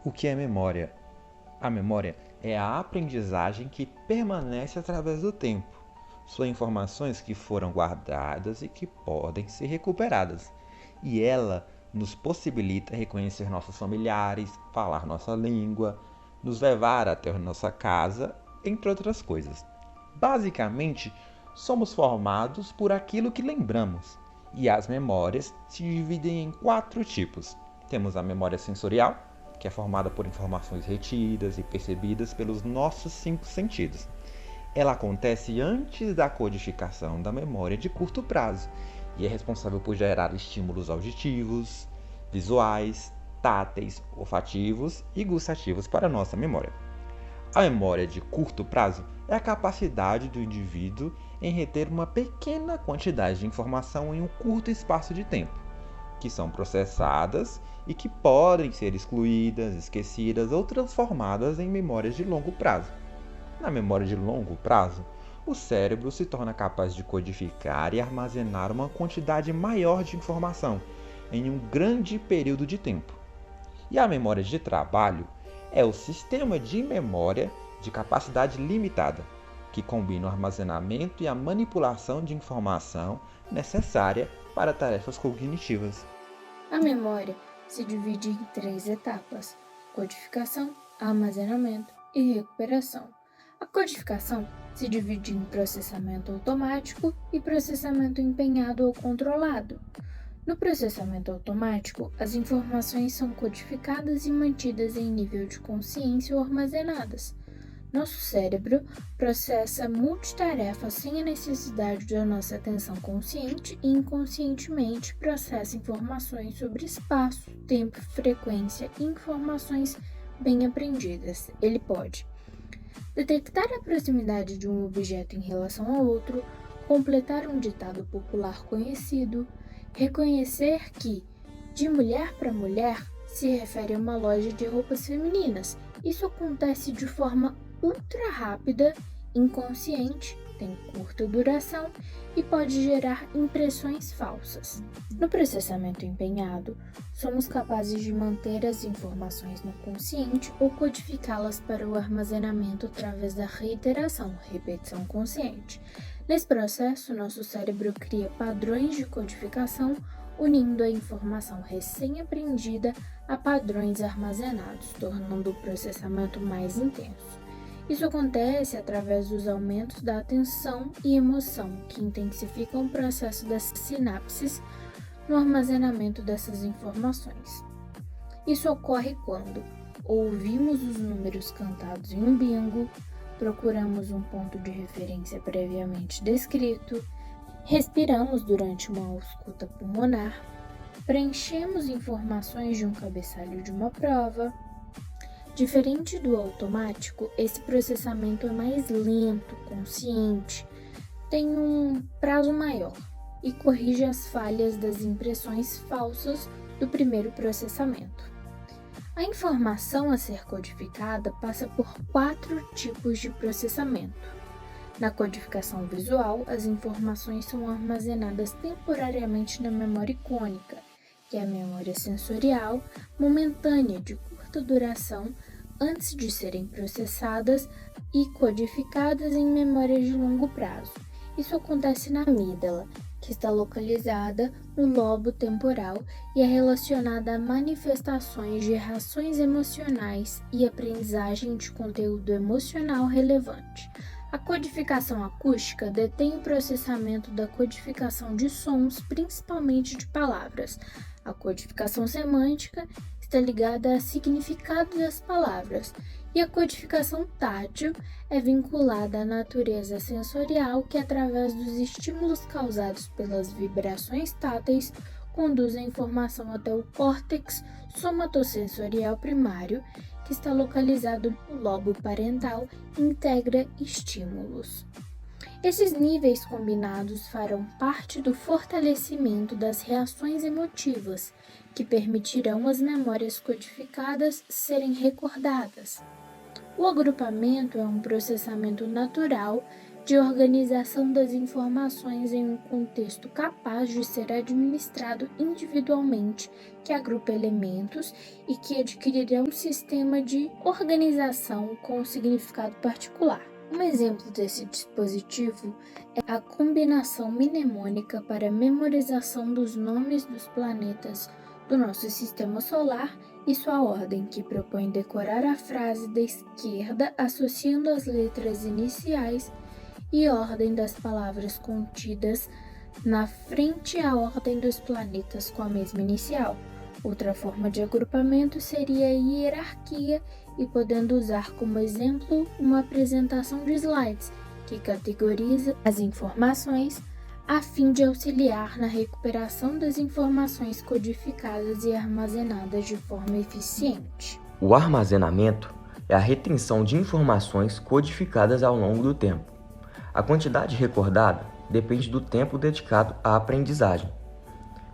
O que é memória? A memória é a aprendizagem que permanece através do tempo. São informações que foram guardadas e que podem ser recuperadas. E ela nos possibilita reconhecer nossos familiares, falar nossa língua, nos levar até nossa casa, entre outras coisas. Basicamente, somos formados por aquilo que lembramos. E as memórias se dividem em quatro tipos. Temos a memória sensorial, que é formada por informações retidas e percebidas pelos nossos cinco sentidos. Ela acontece antes da codificação da memória de curto prazo e é responsável por gerar estímulos auditivos, visuais, táteis, olfativos e gustativos para a nossa memória. A memória de curto prazo é a capacidade do indivíduo em reter uma pequena quantidade de informação em um curto espaço de tempo, que são processadas e que podem ser excluídas, esquecidas ou transformadas em memórias de longo prazo. Na memória de longo prazo, o cérebro se torna capaz de codificar e armazenar uma quantidade maior de informação em um grande período de tempo. E a memória de trabalho é o sistema de memória de capacidade limitada, que combina o armazenamento e a manipulação de informação necessária para tarefas cognitivas. A memória se divide em três etapas: codificação, armazenamento e recuperação. A codificação se divide em processamento automático e processamento empenhado ou controlado. No processamento automático, as informações são codificadas e mantidas em nível de consciência ou armazenadas. Nosso cérebro processa multitarefas sem a necessidade da nossa atenção consciente e inconscientemente processa informações sobre espaço, tempo, frequência e informações bem aprendidas. Ele pode detectar a proximidade de um objeto em relação a outro, completar um ditado popular conhecido, reconhecer que de mulher para mulher se refere a uma loja de roupas femininas. Isso acontece de forma ultra rápida, inconsciente, tem curta duração e pode gerar impressões falsas. No processamento empenhado, somos capazes de manter as informações no consciente ou codificá-las para o armazenamento através da reiteração, repetição consciente. Nesse processo, nosso cérebro cria padrões de codificação, unindo a informação recém-aprendida a padrões armazenados, tornando o processamento mais intenso. Isso acontece através dos aumentos da atenção e emoção, que intensificam o processo das sinapses no armazenamento dessas informações. Isso ocorre quando ouvimos os números cantados em um bingo, procuramos um ponto de referência previamente descrito, respiramos durante uma ausculta pulmonar, preenchemos informações de um cabeçalho de uma prova. Diferente do automático, esse processamento é mais lento, consciente, tem um prazo maior e corrige as falhas das impressões falsas do primeiro processamento. A informação a ser codificada passa por 4 tipos de processamento. Na codificação visual, as informações são armazenadas temporariamente na memória icônica, que é a memória sensorial momentânea de curta duração antes de serem processadas e codificadas em memórias de longo prazo. Isso acontece na amígdala, que está localizada no lobo temporal e é relacionada a manifestações de reações emocionais e aprendizagem de conteúdo emocional relevante. A codificação acústica detém o processamento da codificação de sons, principalmente de palavras. A codificação semântica está ligada ao significado das palavras, e a codificação tátil é vinculada à natureza sensorial que, através dos estímulos causados pelas vibrações táteis, conduz a informação até o córtex somatosensorial primário, que está localizado no lobo parental e integra estímulos. Esses níveis combinados farão parte do fortalecimento das reações emotivas, que permitirão as memórias codificadas serem recordadas. O agrupamento é um processamento natural de organização das informações em um contexto capaz de ser administrado individualmente, que agrupa elementos e que adquirirá um sistema de organização com um significado particular. Um exemplo desse dispositivo é a combinação mnemônica para memorização dos nomes dos planetas do nosso sistema solar e sua ordem, que propõe decorar a frase da esquerda associando as letras iniciais e ordem das palavras contidas na frente à ordem dos planetas com a mesma inicial. Outra forma de agrupamento seria a hierarquia e podendo usar como exemplo uma apresentação de slides que categoriza as informações a fim de auxiliar na recuperação das informações codificadas e armazenadas de forma eficiente. O armazenamento é a retenção de informações codificadas ao longo do tempo. A quantidade recordada depende do tempo dedicado à aprendizagem.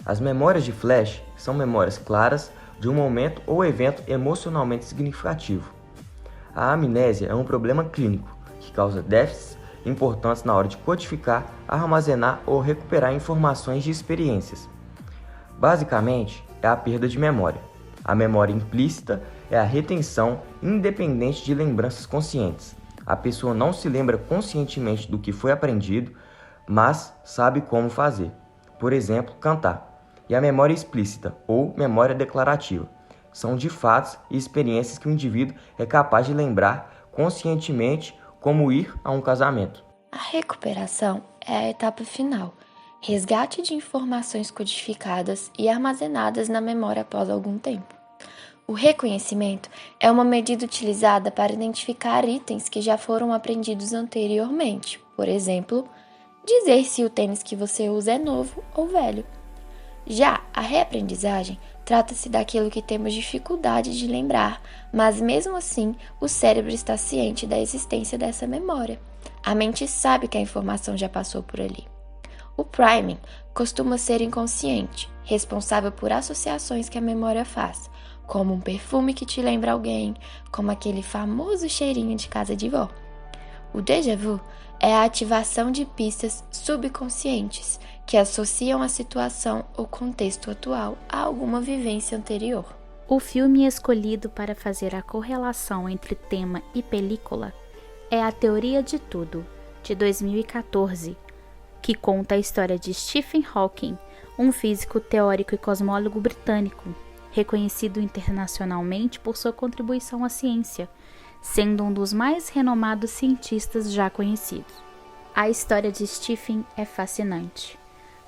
As memórias de flash são memórias claras de um momento ou evento emocionalmente significativo. A amnésia é um problema clínico que causa déficits importantes na hora de codificar, armazenar ou recuperar informações de experiências. Basicamente, é a perda de memória. A memória implícita é a retenção independente de lembranças conscientes. A pessoa não se lembra conscientemente do que foi aprendido, mas sabe como fazer. Por exemplo, cantar. E a memória explícita, ou memória declarativa, são de fatos e experiências que o indivíduo é capaz de lembrar conscientemente, como ir a um casamento. A recuperação é a etapa final, resgate de informações codificadas e armazenadas na memória após algum tempo. O reconhecimento é uma medida utilizada para identificar itens que já foram aprendidos anteriormente. Por exemplo, dizer se o tênis que você usa é novo ou velho. Já a reaprendizagem trata-se daquilo que temos dificuldade de lembrar, mas mesmo assim o cérebro está ciente da existência dessa memória. A mente sabe que a informação já passou por ali. O priming costuma ser inconsciente, responsável por associações que a memória faz, como um perfume que te lembra alguém, como aquele famoso cheirinho de casa de vó. O déjà vu é a ativação de pistas subconscientes que associam a situação ou contexto atual a alguma vivência anterior. O filme escolhido para fazer a correlação entre tema e película é A Teoria de Tudo, de 2014, que conta a história de Stephen Hawking, um físico teórico e cosmólogo britânico, reconhecido internacionalmente por sua contribuição à ciência, sendo um dos mais renomados cientistas já conhecidos. A história de Stephen é fascinante,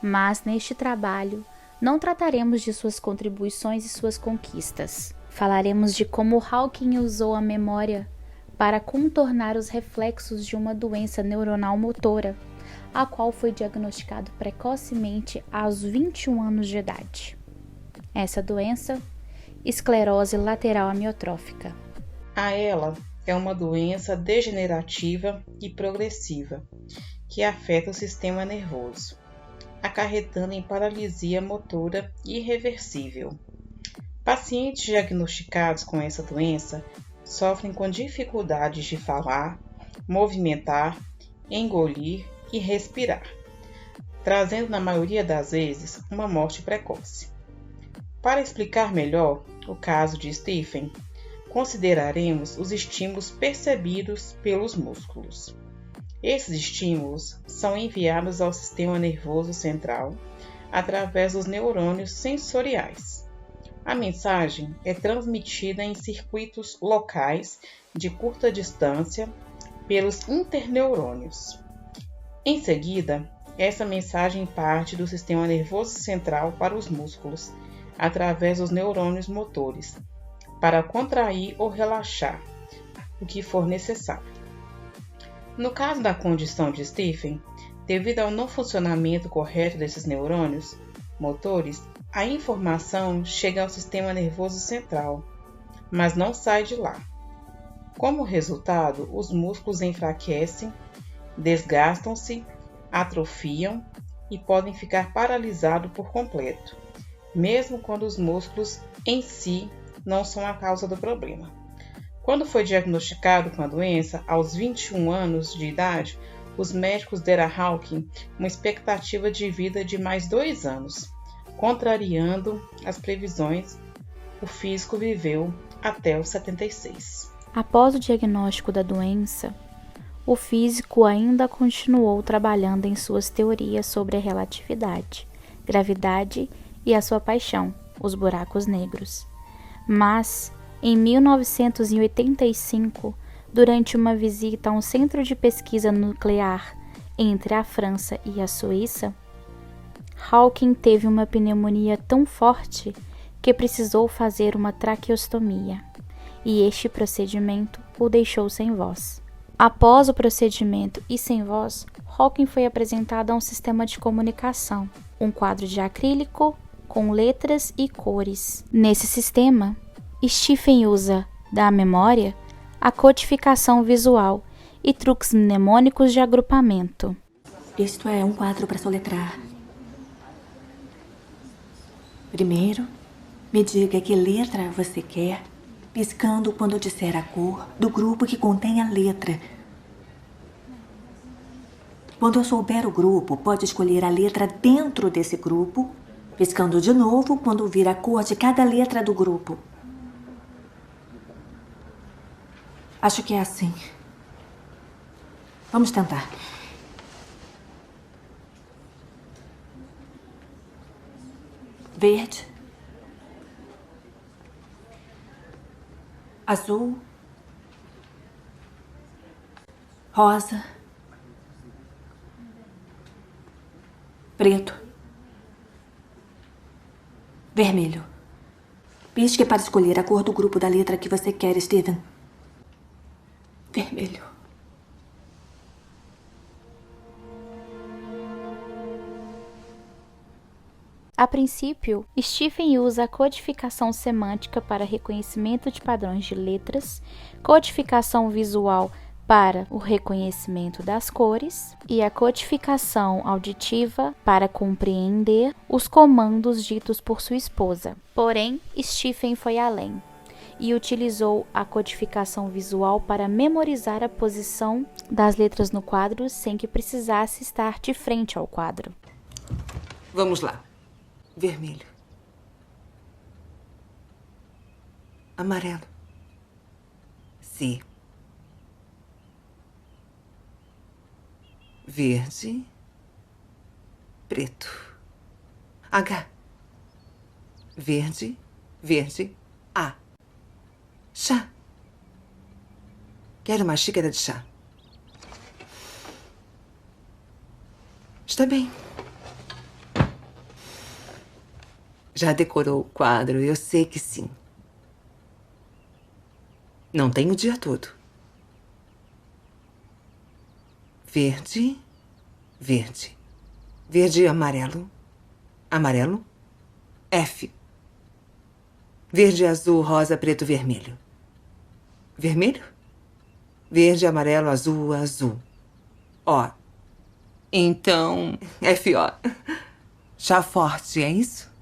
mas neste trabalho não trataremos de suas contribuições e suas conquistas. Falaremos de como Hawking usou a memória para contornar os reflexos de uma doença neuronal motora, a qual foi diagnosticado precocemente aos 21 anos de idade. Essa doença, esclerose lateral amiotrófica. A ELA é uma doença degenerativa e progressiva que afeta o sistema nervoso, acarretando em paralisia motora irreversível. Pacientes diagnosticados com essa doença sofrem com dificuldades de falar, movimentar, engolir e respirar, trazendo na maioria das vezes uma morte precoce. Para explicar melhor o caso de Stephen, consideraremos os estímulos percebidos pelos músculos. Esses estímulos são enviados ao sistema nervoso central através dos neurônios sensoriais. A mensagem é transmitida em circuitos locais de curta distância pelos interneurônios. Em seguida, essa mensagem parte do sistema nervoso central para os músculos, através dos neurônios motores, para contrair ou relaxar, o que for necessário. No caso da condição de Stephen, devido ao não funcionamento correto desses neurônios motores, a informação chega ao sistema nervoso central, mas não sai de lá. Como resultado, os músculos enfraquecem, desgastam-se, atrofiam e podem ficar paralisados por completo, mesmo quando os músculos em si não são a causa do problema. Quando foi diagnosticado com a doença, aos 21 anos de idade, os médicos deram a Hawking uma expectativa de vida de mais 2 anos. Contrariando as previsões, o físico viveu até os 76. Após o diagnóstico da doença, o físico ainda continuou trabalhando em suas teorias sobre a relatividade, gravidade e a sua paixão, os buracos negros. Mas, em 1985, durante uma visita a um centro de pesquisa nuclear entre a França e a Suíça, Hawking teve uma pneumonia tão forte que precisou fazer uma traqueostomia, e este procedimento o deixou sem voz. Após o procedimento e sem voz, Hawking foi apresentado a um sistema de comunicação, um quadro de acrílico com letras e cores. Nesse sistema, Stephen usa da memória a codificação visual e truques mnemônicos de agrupamento. Isto é um quadro para soletrar. Primeiro, me diga que letra você quer, piscando quando disser a cor do grupo que contém a letra. Quando eu souber o grupo, pode escolher a letra dentro desse grupo, piscando de novo quando vir a cor de cada letra do grupo. Acho que é assim. Vamos tentar. Verde. Azul. Rosa. Preto. Vermelho. Pisque para escolher a cor do grupo da letra que você quer, Stephen. Vermelho. A princípio, Stephen usa a codificação semântica para reconhecimento de padrões de letras, codificação visual para o reconhecimento das cores e a codificação auditiva para compreender os comandos ditos por sua esposa. Porém, Stephen foi além e utilizou a codificação visual para memorizar a posição das letras no quadro sem que precisasse estar de frente ao quadro. Vamos lá. Vermelho. Amarelo. C. Verde. Preto. H. Verde. Verde. A. Chá. Quero uma xícara de chá. Está bem. Já decorou o quadro? Eu sei que sim. Não tem o dia todo. Verde, verde. Verde e amarelo. Amarelo. F. Verde, azul, rosa, preto, vermelho. Vermelho. Verde, amarelo, azul, azul. O. Então, F-O. Chá forte, é isso?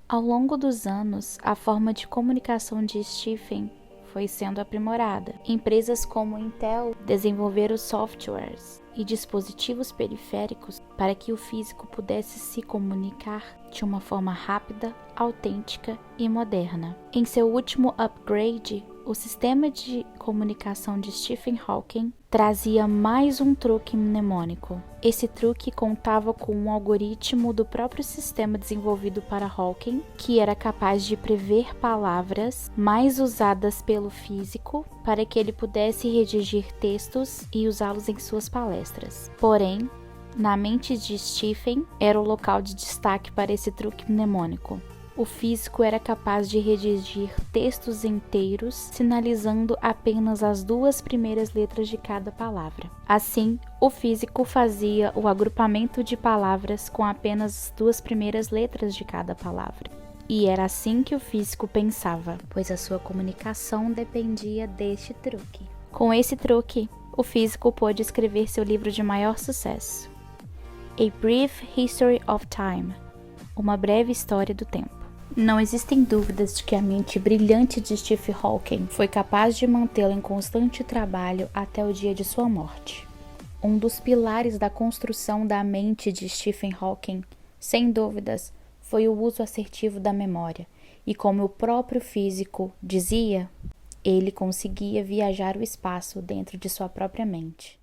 Ao longo dos anos, a forma de comunicação de Stephen foi sendo aprimorada. Empresas como Intel desenvolveram softwares e dispositivos periféricos para que o físico pudesse se comunicar de uma forma rápida, autêntica e moderna. Em seu último upgrade, o sistema de comunicação de Stephen Hawking trazia mais um truque mnemônico. Esse truque contava com um algoritmo do próprio sistema desenvolvido para Hawking, que era capaz de prever palavras mais usadas pelo físico para que ele pudesse redigir textos e usá-los em suas palestras. Porém, na mente de Stephen era o local de destaque para esse truque mnemônico. O físico era capaz de redigir textos inteiros, sinalizando apenas as 2 primeiras letras de cada palavra. Assim, o físico fazia o agrupamento de palavras com apenas as 2 primeiras letras de cada palavra. E era assim que o físico pensava, pois a sua comunicação dependia deste truque. Com esse truque, o físico pôde escrever seu livro de maior sucesso, A Brief History of Time, uma breve história do tempo. Não existem dúvidas de que a mente brilhante de Stephen Hawking foi capaz de mantê-lo em constante trabalho até o dia de sua morte. Um dos pilares da construção da mente de Stephen Hawking, sem dúvidas, foi o uso assertivo da memória, e como o próprio físico dizia, ele conseguia viajar o espaço dentro de sua própria mente.